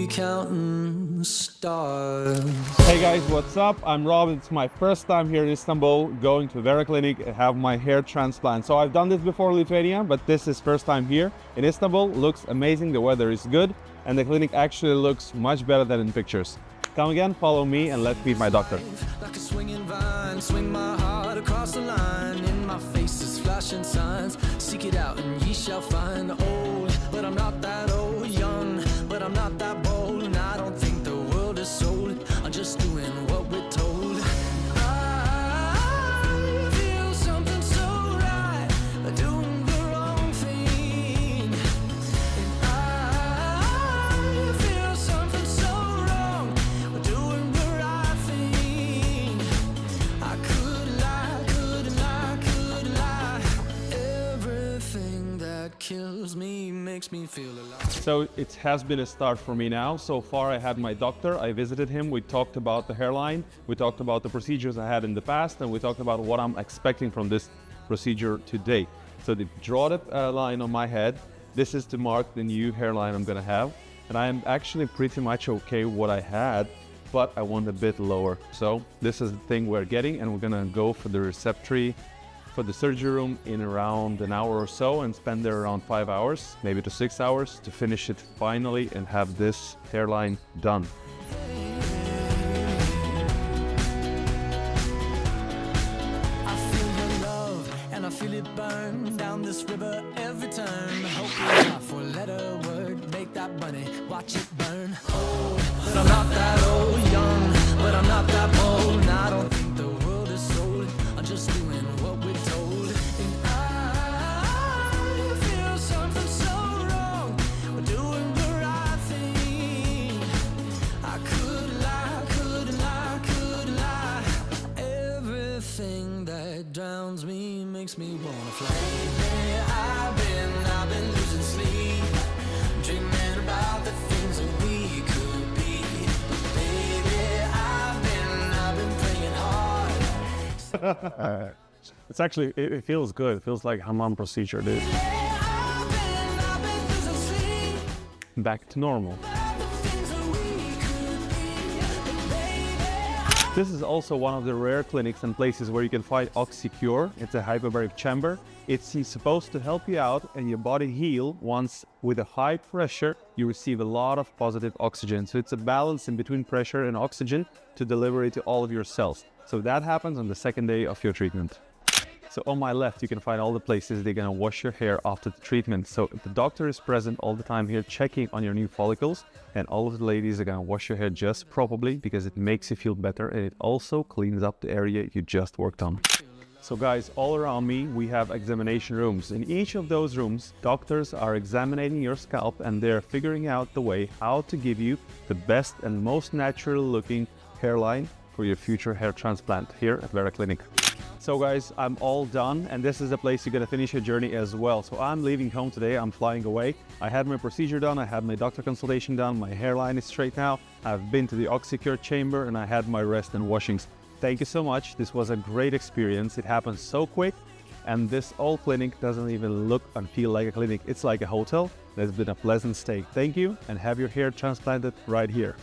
counting stars. Hey guys, what's up? I'm Rob. It's my first time here in Istanbul, going to Vera Clinic and have my hair transplant. So I've done this before in Lithuania, but this is first time here in Istanbul. Looks amazing, the weather is good, and the clinic actually looks much better than in pictures. Come again, follow me, and let's meet my doctor. Like a swinging vine, swing my heart across the line. In my face is flashing signs. Seek it out and ye shall find. Old, but I'm not that old. Young, but I'm not that bold. And I don't think the world is sold. I'm just doing what we're told. I feel something so right, doing the wrong thing. And I feel something so wrong, doing the right thing. I could lie, could lie, could lie. Everything that kills me makes me feel alive. So it has been a start for me now. So far I had my doctor, I visited him, we talked about the hairline, we talked about the procedures I had in the past, and we talked about what I'm expecting from this procedure today. So they draw the line on my head. This is to mark the new hairline I'm gonna have. And I'm actually pretty much okay what I had, but I want a bit lower. So this is the thing we're getting, and we're gonna go for the receptory for the surgery room in around an hour or so and spend there around 5 hours, maybe to 6 hours, to finish it finally and have this hairline done. I feel your love and I feel it burn down this river every turn. Hope you laugh or let a word make that money, watch it burn. Old, but I'm not that old. Young, but I'm not that bold. And I don't think the world is sold. I'm just doing what we're told. And I feel something so wrong, we're doing the right thing. I could lie, could lie, could lie. Everything that drowns me makes me wanna fly. Lately I've been losing sleep, dreaming about the things that we could be. But baby, I've been praying hard. It's actually, it feels good. It feels like Hammam procedure, dude. I've been losing sleep. Back to normal. The things that we could be. But baby, This is also one of the rare clinics and places where you can find OxyCure. It's a hyperbaric chamber. It's supposed to help you out and your body heal once with a high pressure you receive a lot of positive oxygen. So it's a balance in between pressure and oxygen to deliver it to all of your cells. So that happens on the second day of your treatment. So on my left, you can find all the places they're gonna wash your hair after the treatment. So the doctor is present all the time here checking on your new follicles, and all of the ladies are gonna wash your hair just properly because it makes you feel better, and it also cleans up the area you just worked on. So guys, all around me, we have examination rooms. In each of those rooms, doctors are examining your scalp and they're figuring out the way how to give you the best and most natural looking hairline for your future hair transplant here at Vera Clinic. So guys, I'm all done, and this is the place you're gonna finish your journey as well. So I'm leaving home today, I'm flying away. I had my procedure done, I had my doctor consultation done, my hairline is straight now. I've been to the OxyCure chamber and I had my rest and washings. Thank you so much, this was a great experience. It happened so quick, and this old clinic doesn't even look and feel like a clinic. It's like a hotel. It's been a pleasant stay. Thank you, and have your hair transplanted right here.